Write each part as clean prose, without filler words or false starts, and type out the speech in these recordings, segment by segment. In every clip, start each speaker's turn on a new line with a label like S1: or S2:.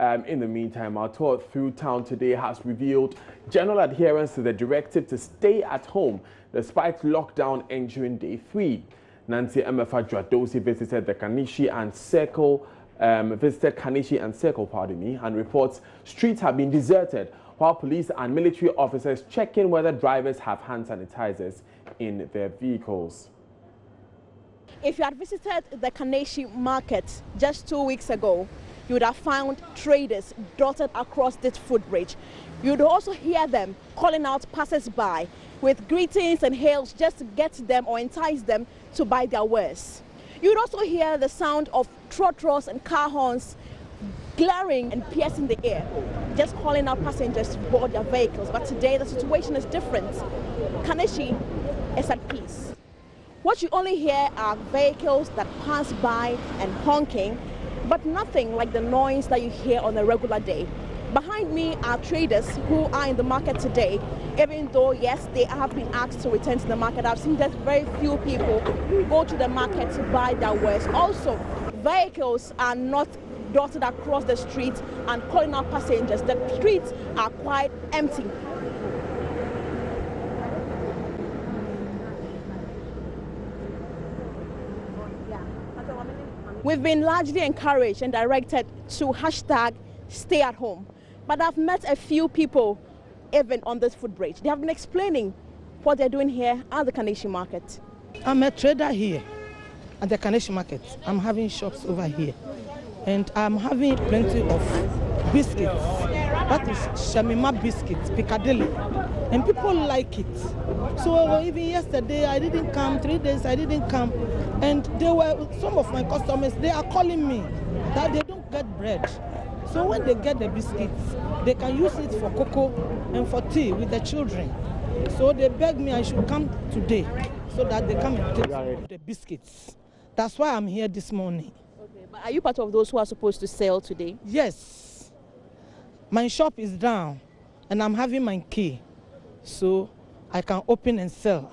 S1: In the meantime, our tour through town today has revealed general adherence to the directive to stay at home despite lockdown entering day 3. Nancy Emefa Dwadosi visited Kanishi and Circle, and reports streets have been deserted while police and military officers check in whether drivers have hand sanitizers in their vehicles.
S2: If you had visited the Kanishi market just 2 weeks ago, you would have found traders dotted across this footbridge. You would also hear them calling out passers-by with greetings and hails just to get them or entice them to buy their wares. You would also hear the sound of trotros and car horns glaring and piercing the air, just calling out passengers to board their vehicles. But today the situation is different. Kanishi is at peace. What you only hear are vehicles that pass by and honking, but nothing like the noise that you hear on a regular day. Behind me are traders who are in the market today. Even though, yes, they have been asked to return to the market, I've seen that very few people go to the market to buy their wares. Also, vehicles are not dotted across the streets and calling out passengers. The streets are quite empty. We've been largely encouraged and directed to hashtag stay at home. But I've met a few people even on this footbridge. They have been explaining what they're doing here at the Kanishi market.
S3: I'm a trader here at the Kanishi market. I'm having shops over here. And I'm having plenty of biscuits. That is Shamima biscuits, Piccadilly. And people like it. So even yesterday I didn't come, 3 days I didn't come. And some of my customers, they are calling me that they don't get bread. So when they get the biscuits, they can use it for cocoa and for tea with the children. So they beg me I should come today so that they come and take the biscuits. That's why I'm here this morning.
S2: Okay, but are you part of those who are supposed to sell today?
S3: Yes. My shop is down and I'm having my key so I can open and sell.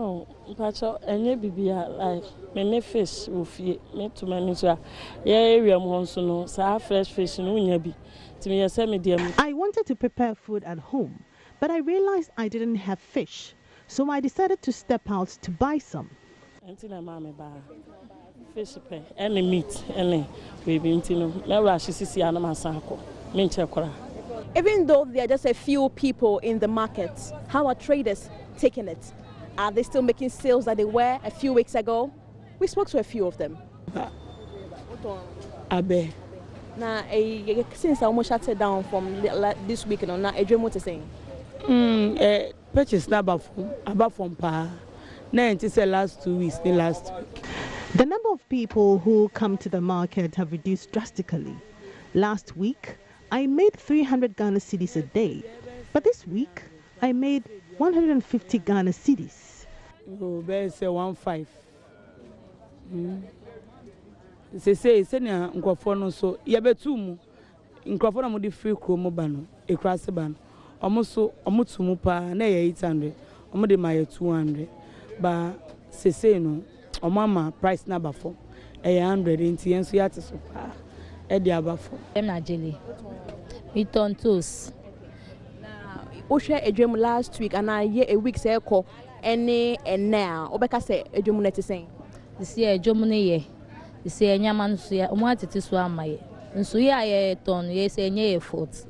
S4: Oh, but any baby like me fish with me to manage. Yeah, we are monsoon, so fresh fish no nyabi. To me, send me them.
S5: I wanted to prepare food at home, but I realized I didn't have fish, so I decided to step out to buy some.
S4: Until mama buy fish pay any meat any we been to know. Now I should see another sanko. Me check.
S2: Even though there are just a few people in the market, how are traders taking it? Are they still making sales that they were a few weeks ago? We spoke to a few of them.
S4: Abe.
S2: Now, since I almost shut it down from this week, now a dream what to saying?
S4: Purchase about from pa. Now it say last 2 weeks, the last week.
S5: The number of people who come to the market have reduced drastically. Last week, I made 300 Ghana cedis a day, but this week I made 150 Ghana cedis.
S4: Oh, say 15. Say na nkofo no so ye betumu nkofo na mo di free kromo ba no ekrase ba no omutumu pa na ye 800 omo de ma ye 200 ba say no omama price na ba fo e 100 nti enso ya te so pa e di aba fo
S6: em na jeli we turn toast
S2: now o share a dream last week and a year a week say ko any and now obeka say a dream net saying
S6: this year dream ne ye this year nyama nso ya omo atete so amaye nso ya ye ton ye say nye ye foot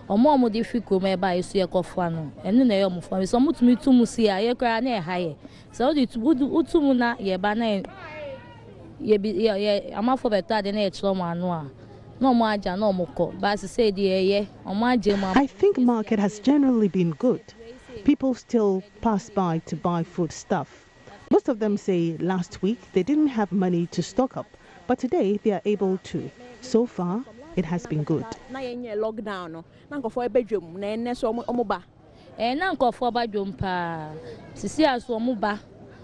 S6: omo di fiko me ba yeso ye kofa no enu na ye omo fa so mutumi tumu si ya ye kra na e ha ye so di utumu na ye ba na ye amafo beto ade na e chro mo anu a no mo aja no mo ko ba se say di ye omo aje mo.
S5: I think market has generally been good. People still pass by to buy food stuff. Most of them say last week they didn't have money to stock up, but today they are able to. So far, it has been good.
S2: Na lockdown no na nkofo ebedwum na enne so omoba
S6: na nkofo badwum pa sisi aso omoba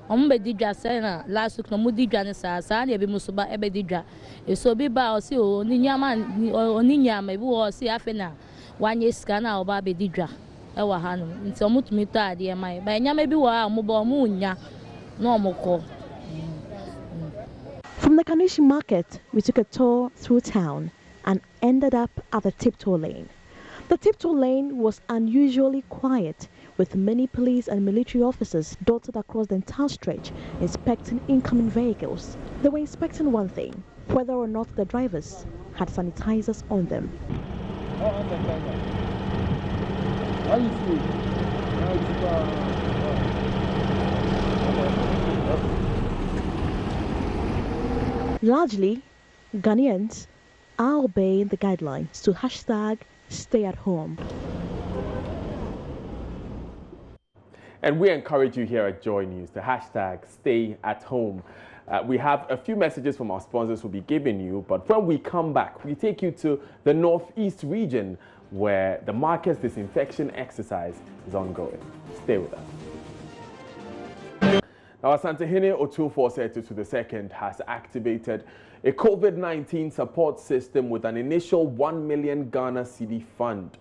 S6: ombe didwa say na last week no mo didwa ne sa na ebi muso ba ebe didwa eso bi ba o si oni nyama bi o si afe na wanye sika na oba be didwa e wa ha no nti omutumi to ade mai ba nyama bi wa omoba omunya no omoko.
S5: From the Kanishi market, we took a tour through town
S2: and ended up at the tiptoe lane. The tiptoe lane was unusually quiet, with many police and military officers dotted across the entire stretch, inspecting incoming vehicles. They were inspecting one thing, whether or not the drivers had sanitizers on them. Largely, Ghanaians are obeying the guidelines to hashtag stay at home.
S1: And we encourage you here at Joy News to hashtag stay at home. We have a few messages from our sponsors we'll be giving you, but when we come back, we take you to the Northeast region where the market's disinfection exercise is ongoing. Stay with us. Now, Asantehene Otumfuo II has activated a COVID-19 support system with an initial 1 million Ghana cedi fund.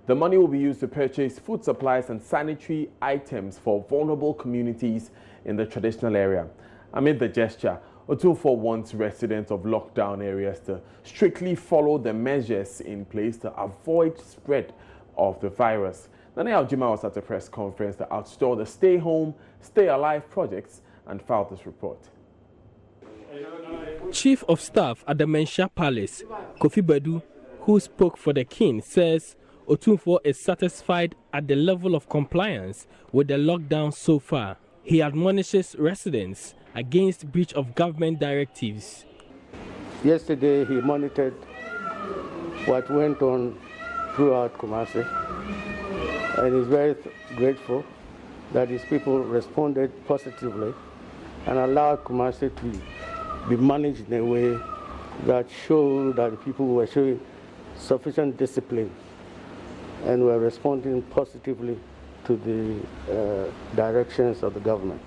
S1: The money will be used to purchase food supplies and sanitary items for vulnerable communities in the traditional area. Amid the gesture, Otumfuo wants residents of lockdown areas to strictly follow the measures in place to avoid spread of the virus. Nana Aljima was at a press conference to outstore the Stay Home, Stay Alive projects and filed this report.
S7: Chief of Staff at the Mensah Palace, Kofi Badu, who spoke for the king, says Otumfuo is satisfied at the level of compliance with the lockdown so far. He admonishes residents against breach of government directives.
S8: Yesterday he monitored what went on throughout Kumasi, and is very grateful that his people responded positively and allowed Kumasi to be managed in a way that showed that people were showing sufficient discipline and were responding positively to the directions of the government.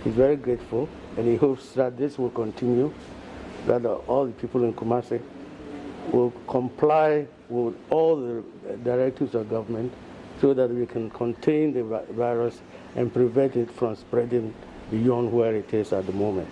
S8: He's very grateful, and he hopes that this will continue, that all the people in Kumasi will comply with all the directives of government so that we can contain the virus and prevent it from spreading beyond where it is at the moment.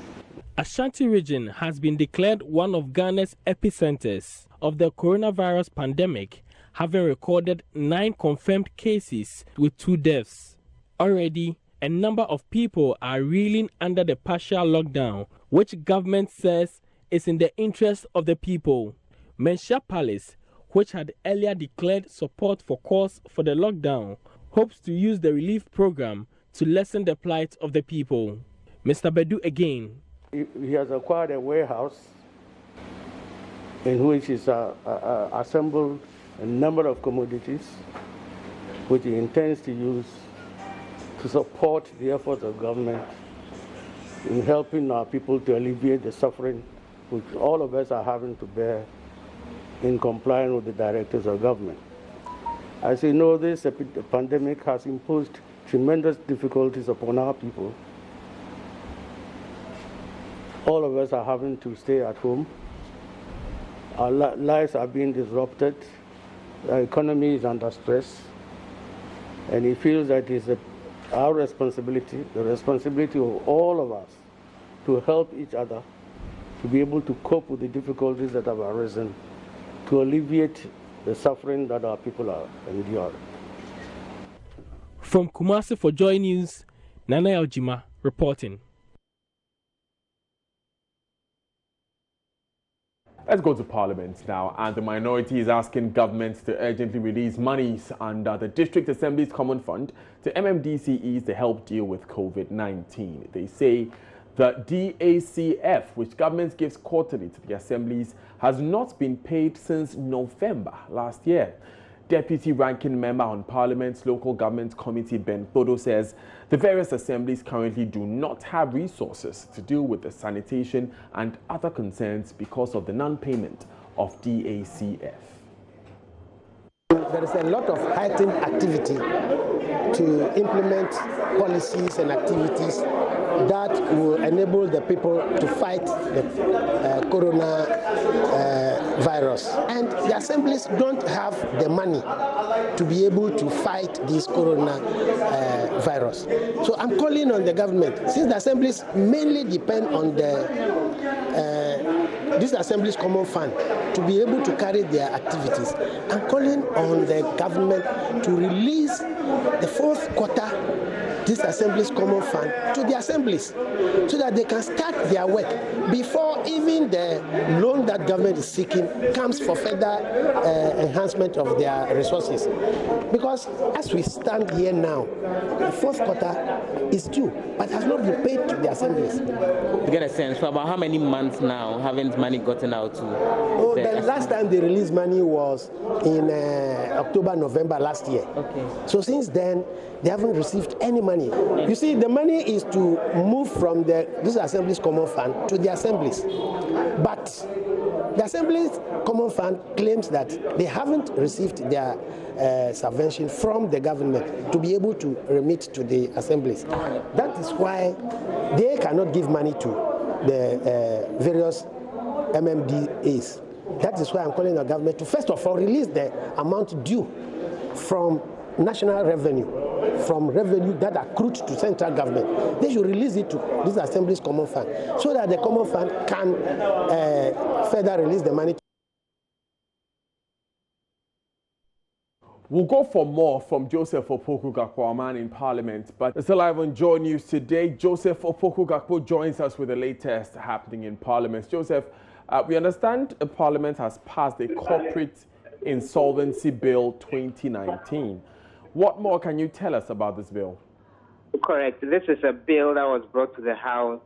S7: Ashanti region has been declared one of Ghana's epicenters of the coronavirus pandemic, having recorded 9 confirmed cases with 2 deaths. Already, a number of people are reeling under the partial lockdown, which government says is in the interest of the people. Mensah Palace, which had earlier declared support for calls for the lockdown, hopes to use the relief program to lessen the plight of the people. Mr. Badu again.
S8: He has acquired a warehouse in which is assembled a number of commodities which he intends to use to support the efforts of government in helping our people to alleviate the suffering which all of us are having to bear in complying with the directives of government. As you know, this pandemic has imposed tremendous difficulties upon our people. All of us are having to stay at home. Our lives are being disrupted. Our economy is under stress. And he feels that it's our responsibility, the responsibility of all of us, to help each other to be able to cope with the difficulties that have arisen, to alleviate the suffering that our people are enduring.
S7: From Kumasi for Joy News, Nana Aljima reporting.
S1: Let's go to Parliament now, and the minority is asking governments to urgently release monies under the District Assembly's Common Fund to MMDCEs to help deal with COVID-19. They say the DACF, which government gives quarterly to the assemblies, has not been paid since November last year. Deputy Ranking Member on Parliament's Local Government Committee, Ben Bodo, says the various assemblies currently do not have resources to deal with the sanitation and other concerns because of the non-payment of DACF.
S9: There is a lot of heightened activity to implement policies and activities that will enable the people to fight the coronavirus. And the assemblies don't have the money to be able to fight this coronavirus. So I'm calling on the government, since the assemblies mainly depend on the this Assembly's Common Fund to be able to carry their activities. I'm calling on the government to release the fourth quarter this Assembly's Common Fund to the assemblies so that they can start their work before even the loan that government is seeking comes for further enhancement of their resources. Because as we stand here now, the fourth quarter is due but has not been paid to the assemblies.
S10: To get a sense, for about how many months now haven't money gotten out to?
S9: Oh, the last time they released money was in October, November last year.
S10: Okay.
S9: So since then, they haven't received any money. You see, the money is to move from this Assembly's Common Fund to the assemblies. But the Assembly's Common Fund claims that they haven't received their subvention from the government to be able to remit to the assemblies. That is why they cannot give money to the various MMDAs. That is why I'm calling the government to first of all release the amount due from national revenue, from revenue that accrued to central government. They should release it to this Assembly's Common Fund so that the Common Fund can further release the money.
S1: We'll go for more from Joseph Opoku-Gakpo, man in Parliament. But still live on Joy News today, Joseph Opoku-Gakpo joins us with the latest happening in Parliament. Joseph, we understand Parliament has passed a corporate insolvency bill 2019. What more can you tell us about this bill?
S11: Correct. This is a bill that was brought to the House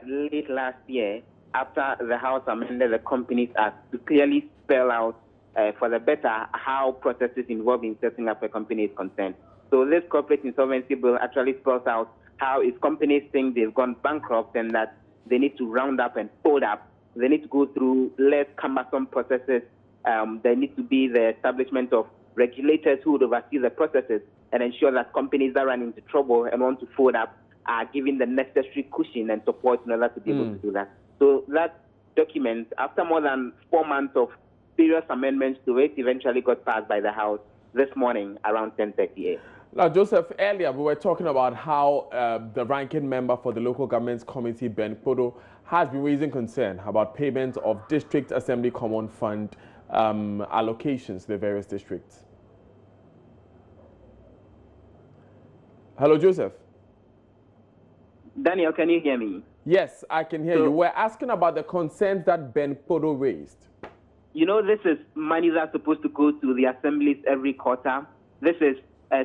S11: late last year after the House amended the Companies Act to clearly spell out for the better how processes involved in setting up a company is concerned. So this corporate insolvency bill actually spells out how if companies think they've gone bankrupt and that they need to round up and fold up, they need to go through less cumbersome processes. There needs to be the establishment of regulators who would oversee the processes and ensure that companies that run into trouble and want to fold up are given the necessary cushion and support in order to be able to do that. So that document, after more than 4 months of serious amendments to it, eventually got passed by the House this morning around 10:30 a.m.
S1: Now, Joseph, earlier we were talking about how the ranking member for the Local Governments Committee, Ben Podo, has been raising concern about payment of District Assembly Common Fund allocations to the various districts. Hello, Joseph.
S11: Daniel, can you hear me?
S1: Yes, I can hear you. We're asking about the concerns that Ben Podo raised.
S11: You know, this is money that's supposed to go to the assemblies every quarter. This is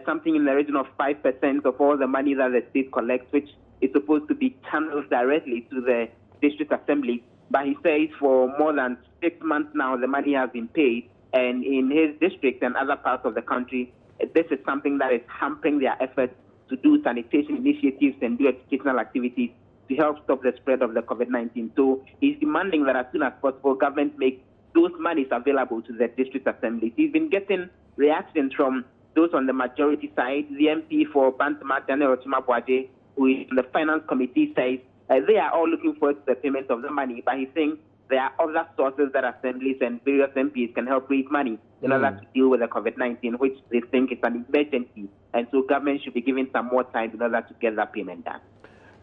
S11: something in the region of 5% of all the money that the state collects, which is supposed to be channeled directly to the district assembly. But he says for more than 6 months now, the money has been paid. And in his district and other parts of the country, this is something that is hampering their efforts to do sanitation initiatives and do educational activities to help stop the spread of the COVID-19. So he's demanding that as soon as possible, government make those monies available to the district assemblies. He's been getting reactions from those on the majority side. The MP for Bantama, Daniel Ochimabwaje, who is in the finance committee, says they are all looking forward to the payment of the money, but he's saying there are other sources that assemblies and various MPs can help raise money in order to deal with the COVID-19, which they think is an emergency. And so government should be given some more time in order to get that payment done.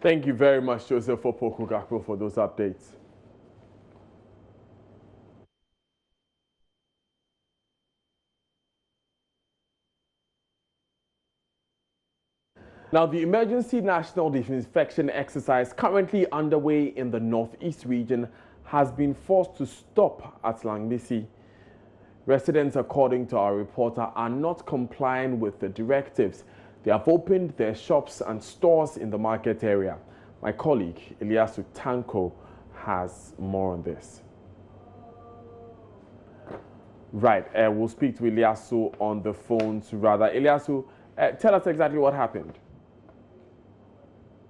S1: Thank you very much, Joseph Opoku-Gakpo, for those updates. Now, the emergency national disinfection exercise currently underway in the northeast region has been forced to stop at Langmisi. Residents, according to our reporter, are not complying with the directives. They have opened their shops and stores in the market area. My colleague, Eliasu Tanko, has more on this. Right, we'll speak to Eliasu on the phones rather. Eliasu, tell us exactly what happened.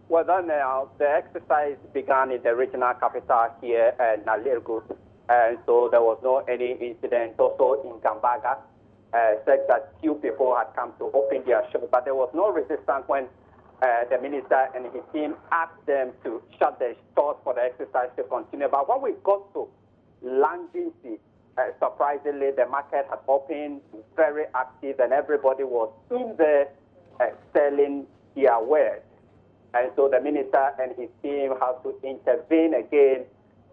S12: Well, then the exercise began in the regional capital here, Nalirgu, and so there was no any incident. Also in Gambaga, said that few people had come to open their shop, but there was no resistance when the minister and his team asked them to shut their stores for the exercise to continue. But when we got to Langmisi, surprisingly, the market had opened, very active, and everybody was in there selling their wares. And so the minister and his team have to intervene again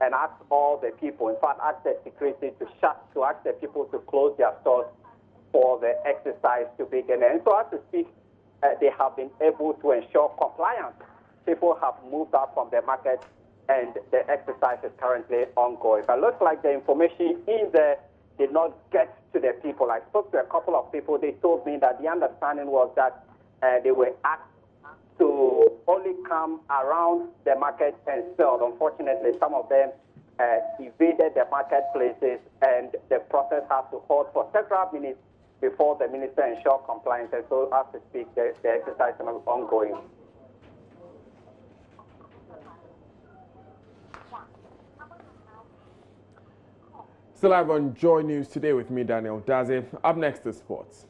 S12: and asked all the people, in fact, asked the security to ask the people to close their stores for the exercise to begin. And so as to speak, they have been able to ensure compliance. People have moved out from the market, and the exercise is currently ongoing. But it looks like the information in there did not get to the people. I spoke to a couple of people. They told me that the understanding was that they were asked to only come around the market and sell. Unfortunately, some of them evaded the marketplaces, and the process has to hold for several minutes before the minister ensured compliance. And so, as to speak, the exercise is ongoing.
S1: Still live on Joy News today with me, Daniel Daze. Up next is sports.